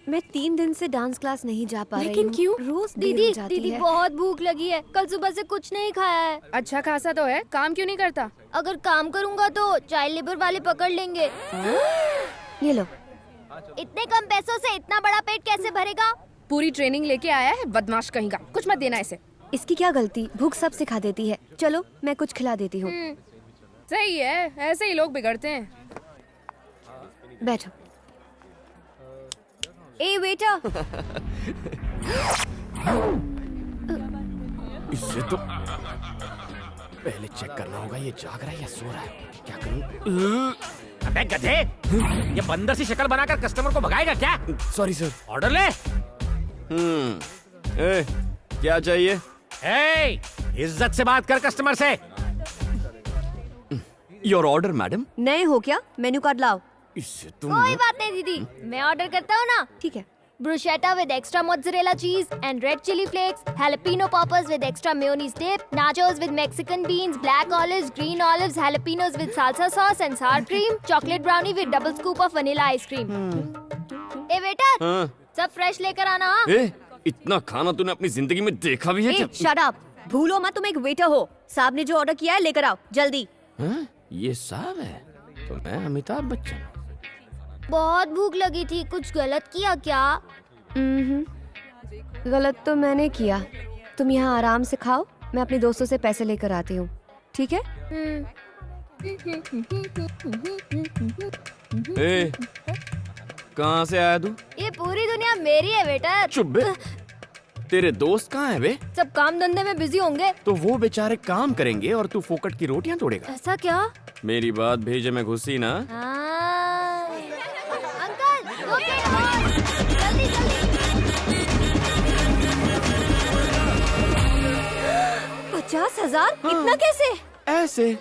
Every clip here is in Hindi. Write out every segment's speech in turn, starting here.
मैं 3 दिन से डांस क्लास नहीं जा पा रही हूँ। लेकिन क्यों? रोज देर हो जाती दीदी है। बहुत भूख लगी है, कल सुबह से कुछ नहीं खाया है। अच्छा खासा तो है, काम क्यों नहीं करता? अगर काम करूँगा तो चाइल्ड लेबर वाले पकड़ लेंगे। ये लो। इतने कम पैसों से इतना बड़ा पेट कैसे भरेगा? पूरी ट्रेनिंग लेके आया है बदमाश कहीं का। कुछ मत देना इसे। इसकी क्या गलती, भूख सब सिखा देती है। चलो मैं कुछ खिला देती हूँ। सही है, ऐसे ही लोग बिगड़ते हैं। बैठो। ए वेटर। इससे तो पहले चेक करना होगा ये जाग रहा है या सो रहा है। क्या करूं? अबे गधे, ये बंदर सी शक्ल बनाकर कस्टमर को भगाएगा क्या? Sorry sir. ऑर्डर ले। क्या चाहिए? ए, इज्जत से बात कर कस्टमर से। Your order madam. नए हो क्या? मेन्यू कार्ड लाओ। इससे तुम कोई बात नहीं दीदी, मैं ऑर्डर करता हूँ ना। ठीक है। Bruschetta with extra mozzarella cheese and red chili flakes, jalapeno poppers with extra mayonnaise dip, nachos with Mexican beans, black olives, green olives, jalapenos with salsa sauce and sour cream, chocolate brownie with double scoop of vanilla ice cream. A waiter, सब फ्रेश लेकर आना। हाँ? इतना खाना तूने अपनी जिंदगी में देखा भी है क्या? Shut up. भूलो मत तुम एक वेटर हो। साहब ने जो ऑर्डर किया है लेकर आओ जल्दी। ये साहब है तो मैं अमिताभ बच्चन। बहुत भूख लगी थी, कुछ गलत किया क्या? गलत तो मैंने किया। तुम यहाँ आराम से खाओ, मैं अपने दोस्तों से पैसे लेकर आती हूँ। ठीक है? कहाँ से आया तू? ये पूरी दुनिया मेरी है वेटर। चुप बे। तेरे दोस्त कहाँ है बे? सब काम धंधे में बिजी होंगे। तो वो बेचारे काम करेंगे और तू फोकट की रोटियां तोड़ेगा। ऐसा क्या? मेरी बात भेजे में घुसी ना। अंकल, 2 प्लेट और। जल्दी जल्दी। 50,000? इतना कैसे? ऐसे।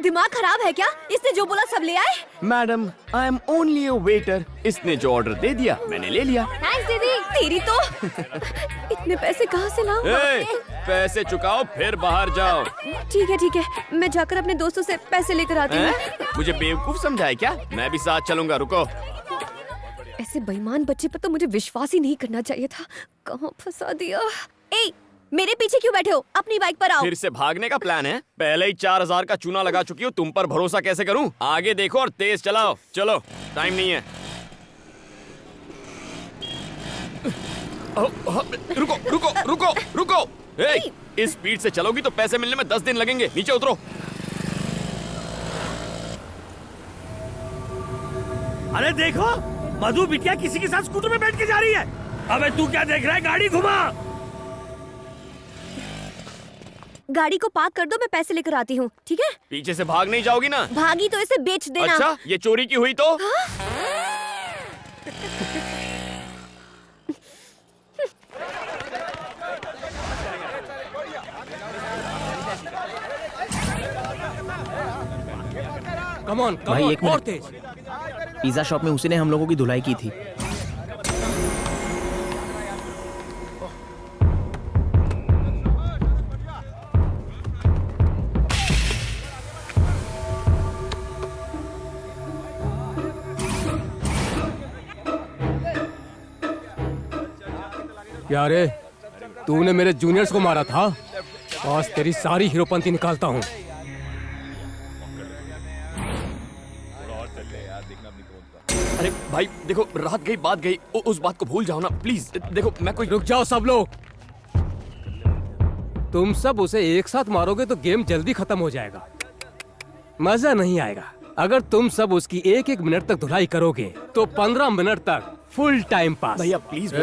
दिमाग खराब है क्या? इसने जो बोला सब ले आए? Madam, I am only a waiter. इसने जो ऑर्डर दे दिया मैंने ले लिया। थैंक्स दीदी। तेरी तो इतने पैसे कहाँ से लाऊं? पैसे चुकाओ फिर बाहर जाओ। ठीक है, मैं जाकर अपने दोस्तों से पैसे लेकर आती हूँ। मुझे बेवकूफ समझा है क्या? मैं भी साथ चलूंगा, रुको। ऐसे बेईमान बच्चे पर तो मुझे विश्वास ही नहीं करना चाहिए था। कहाँ फंसा दिया। ए, मेरे पीछे क्यों बैठे हो? अपनी बाइक पर आओ। फिर से भागने का प्लान है? पहले ही 4,000 का चूना लगा चुकी हूँ, तुम पर भरोसा कैसे करूँ? आगे देखो और तेज चलाओ। चलो, टाइम नहीं है। रुको रुको रुको रुको। इस स्पीड से चलोगी तो पैसे मिलने में 10 दिन लगेंगे। नीचे उतरो। अरे देखो, मधु बिटिया किसी के साथ स्कूटर में बैठ के जा रही है। अबे तू क्या देख रहा है? गाड़ी घुमा। गाड़ी को पार्क कर दो, मैं पैसे लेकर आती हूँ। ठीक है? पीछे से भाग नहीं जाओगी ना? भागी तो इसे बेच देना। अच्छा, ये चोरी की हुई तो? कम ऑन, भाई एक और मिनट। तेज। पिज्जा शॉप में उसी ने हम लोगों की धुलाई की थी। यार तूने मेरे जूनियर्स को मारा था, आज तेरी सारी हीरोपंती निकालता हूँ। अरे भाई देखो, रात गई बात गई, उस बात को भूल जाओ ना प्लीज। देखो मैं कोई। रुक जाओ सब लोग। तुम सब उसे एक साथ मारोगे तो गेम जल्दी खत्म हो जाएगा, मजा नहीं आएगा। अगर तुम सब उसकी एक एक मिनट तक धुलाई करोगे तो 15 मिनट तक फुल टाइम पास। भैया प्लीज।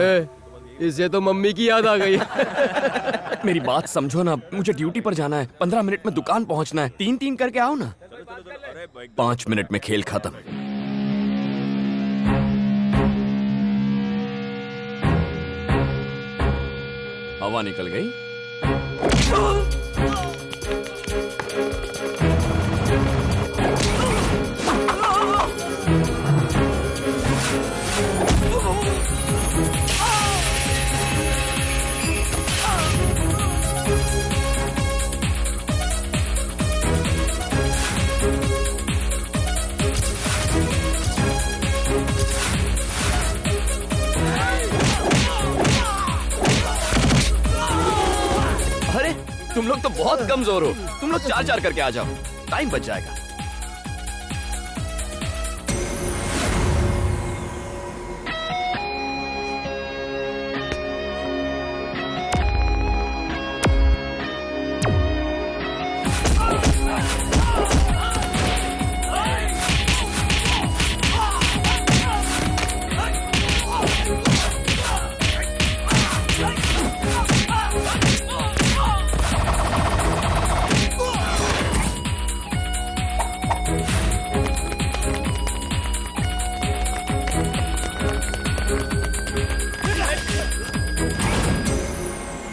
इससे तो मम्मी की याद आ गई। मेरी बात समझो ना, मुझे ड्यूटी पर जाना है, 15 मिनट में दुकान पहुंचना है। 3-3 करके आओ ना। 5 मिनट में खेल खत्म। हवा निकल गई। तुम लोग तो बहुत कमजोर हो। तुम लोग 4-4 करके आ जाओ, टाइम बच जाएगा।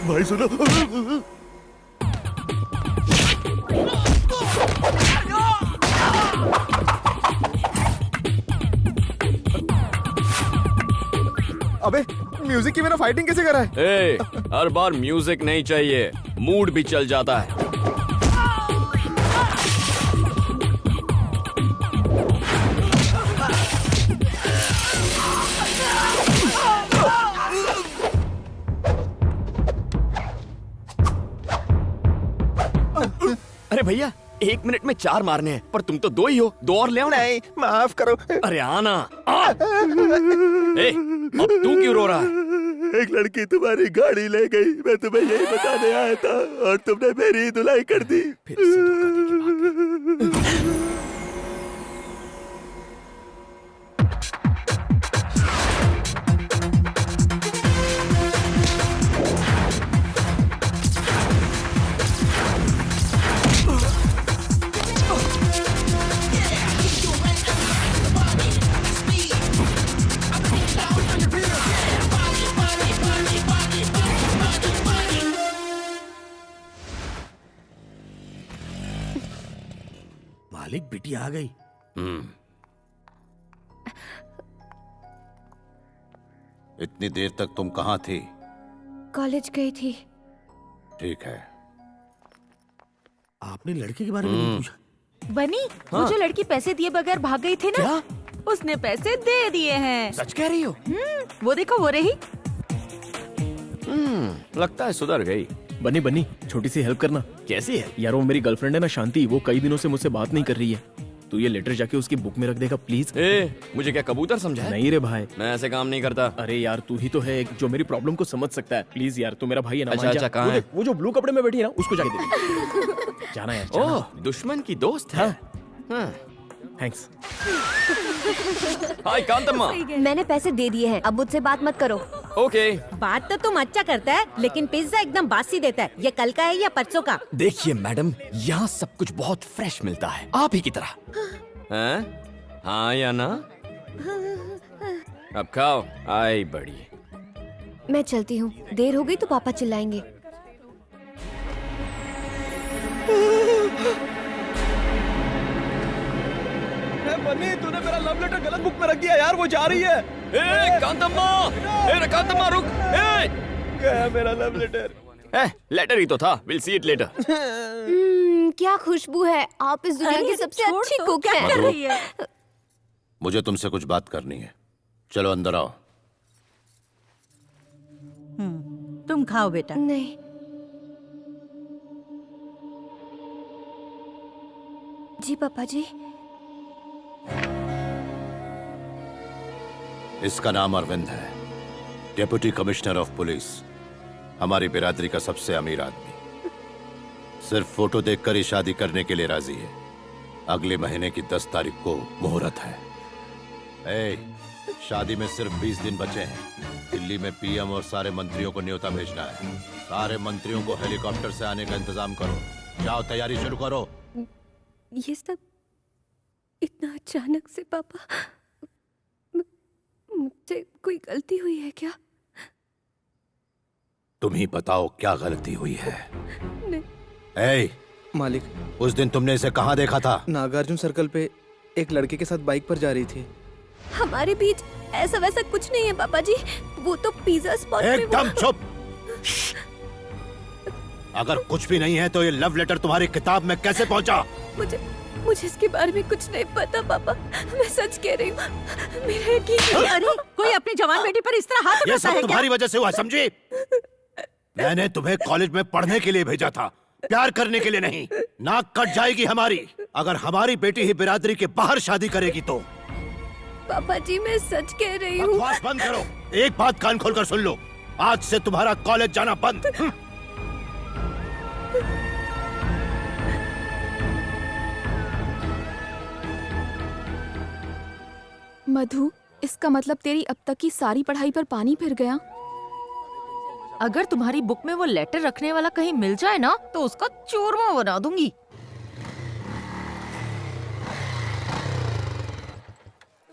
भाई सुनो, अबे म्यूजिक की बिना फाइटिंग कैसे करा है? ए, हर बार म्यूजिक नहीं चाहिए, मूड भी चल जाता है। अरे भैया, 1 मिनट में 4 मारने हैं, पर तुम तो 2 ही हो, 2 और ले आओ ना। नहीं, माफ करो। अरे आना। ए, अब तू क्यों रो रहा है? एक लड़की तुम्हारी गाड़ी ले गई, मैं तुम्हें यही बताने आया था और तुमने मेरी धुलाई कर दी। फिर से धोखा दे के भाग गई। मालिक, बिटिया आ गई। इतनी देर तक तुम कहाँ थी? कॉलेज गई थी। ठीक है। आपने लड़के के बारे में नहीं पूछा? बनी, वो जो लड़की पैसे दिए बगैर भाग गई थी ना, उसने पैसे दे दिए हैं। सच कह रही हो? वो देखो, वो रही। लगता है सुधर गई। बनी बनी, छोटी सी हेल्प करना। कैसी है? यार वो मेरी गर्लफ्रेंड है ना शांति, वो कई दिनों से मुझसे बात नहीं कर रही है। तू ये लेटर जाके उसकी बुक में रख देगा प्लीज। ए, मुझे क्या कबूतर समझा है? नहीं रे भाई, मैं ऐसे काम नहीं करता। अरे यार तू ही तो है एक जो मेरी प्रॉब्लम को समझ सकता है। प्लीज यार, तू मेरा भाई है ना। अच्छा, मान जा। अच्छा, कहाँ वो है? देख, वो जो ब्लू कपड़े में बैठी है ना, उसको जाके दे। जाना यार, जाना। ओह, दुश्मन की दोस्त है। थैंक्स। हाय कांतम्मा। मैंने पैसे दे दिए हैं, अब मुझसे बात मत करो। ओके। बात तो तुम अच्छा करता है, लेकिन पिज्जा एकदम बासी देता है। ये कल का है या परसों का? देखिए मैडम, यहाँ सब कुछ बहुत फ्रेश मिलता है, आप ही की तरह। हैं? हाँ या ना? अब खाओ, आई बड़ी। मैं चलती हूँ, देर हो गई तो पापा चिल्लाएंगे। बनी, तूने मेरा लव लेटर गलत बुक में रख दिया यार, वो जा रही है। ए कांतम्मा, कांतम्मा रुक। क्या मेरा लव लेटर? लेटर ही तो था। Will see it later. क्या खुशबू है, आप इस दुनिया की सबसे अच्छी कुक क्या कर हैं। रही है? मुझे तुमसे कुछ बात करनी है। चलो अंदर आओ। तुम खाओ बेटा। नहीं, जी पापा जी। इसका नाम अरविंद है, डेप्यूटी कमिश्नर ऑफ पुलिस, हमारी बिरादरी का सबसे अमीर आदमी। सिर्फ फोटो देखकर ही शादी करने के लिए राजी है। अगले महीने की 10 तारीख को मुहूर्त है। शादी में सिर्फ 20 दिन बचे हैं। दिल्ली में पीएम और सारे मंत्रियों को न्योता भेजना है। सारे मंत्रियों को हेलीकॉप्टर से आने का इंतजाम करो। जाओ, तैयारी शुरू करो। ये सब इतना अचानक से पापा, मुझसे कोई गलती हुई है क्या? तुम ही बताओ क्या गलती हुई है। नहीं। मालिक, उस दिन तुमने इसे कहाँ देखा था? नागार्जुन सर्कल पे एक लड़के के साथ बाइक पर जा रही थी। हमारे बीच ऐसा वैसा कुछ नहीं है पापा जी, वो तो पिज्जा स्पॉट में एकदम चुप। अगर कुछ भी नहीं है तो ये लव लेटर तुम्हारी किताब में कैसे पहुंचा? मुझे इसके बारे में कुछ नहीं पता पापा, मैं सच कह रही हूँ, मेरा यकीन। अरे कोई अपनी जवान बेटी पर इस तरह हाथ ये उठाता सब है क्या? तुम्हारी वजह से हुआ, समझी? मैंने तुम्हें कॉलेज में पढ़ने के लिए भेजा था, प्यार करने के लिए नहीं, नाक कट जाएगी हमारी अगर हमारी बेटी ही बिरादरी के बाहर शादी करेगी तो। पापा जी मैं सच कह रही हूँ। बकवास बंद करो। एक बात कान खोलकर सुन लो, आज से तुम्हारा कॉलेज जाना बंद। मधु, इसका मतलब तेरी अब तक की सारी पढ़ाई पर पानी फिर गया। अगर तुम्हारी बुक में वो लेटर रखने वाला कहीं मिल जाए ना तो उसका चूरमा बना दूंगी।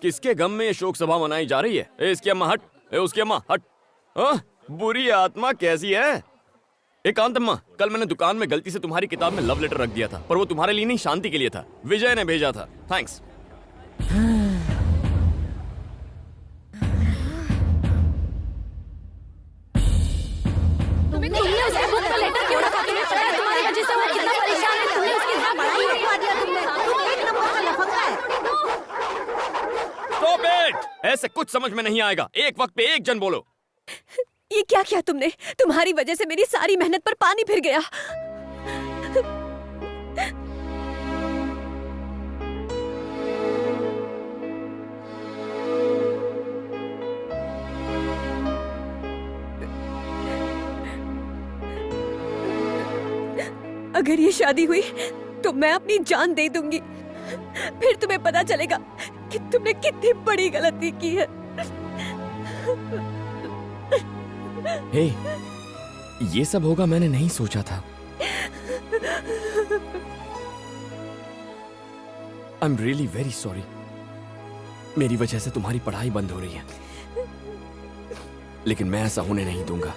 किसके गम में ये शोक सभा मनाई जा रही है? ए, इसकी अम्मा हट, ए, उसकी अम्मा हट। बुरी आत्मा कैसी है? एकांत अम्मा, कल मैंने दुकान में गलती से तुम्हारी किताब में लव लेटर रख दिया था, पर वो तुम्हारे लिए नहीं, शांति के लिए था। विजय ने भेजा था। थैंक्स। Stop it! ऐसे कुछ समझ में नहीं आएगा। एक वक्त पे एक जन बोलो। ये क्या किया तुमने? तुम्हारी वजह से मेरी सारी मेहनत पर पानी फिर गया। अगर ये शादी हुई तो मैं अपनी जान दे दूंगी। फिर तुम्हें पता चलेगा कि तुमने कितनी बड़ी गलती की है। हे, ये सब होगा मैंने नहीं सोचा था। I am really very sorry. मेरी वजह से तुम्हारी पढ़ाई बंद हो रही है, लेकिन मैं ऐसा होने नहीं दूंगा।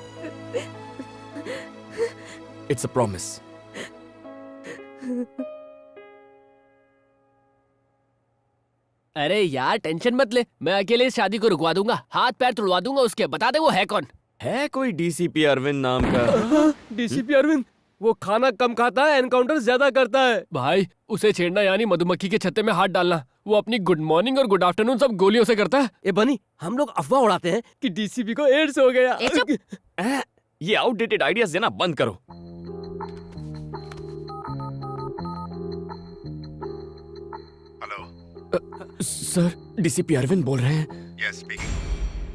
It's a promise. अरे यार टेंशन मत ले, मैं अकेले इस शादी को रुकवा दूंगा, हाथ पैर तुड़वा दूंगा उसके। बता दे वो है कौन? है कोई डीसीपी अरविंद नाम का? डीसीपी अरविंद? वो खाना कम खाता है, एनकाउंटर ज्यादा करता है। भाई उसे छेड़ना यानी मधुमक्खी के छत्ते में हाथ डालना। वो अपनी गुड मॉर्निंग और गुड आफ्टरनून सब गोलियों से करता है। ए बनी, हम लोग अफवाह उड़ाते हैं कि डीसीपी को एड्स हो गया। ये आउटडेटेड आइडियाज देना बंद करो। हेलो सर, डीसीपी अरविंद बोल रहे हैं। Yes speaking.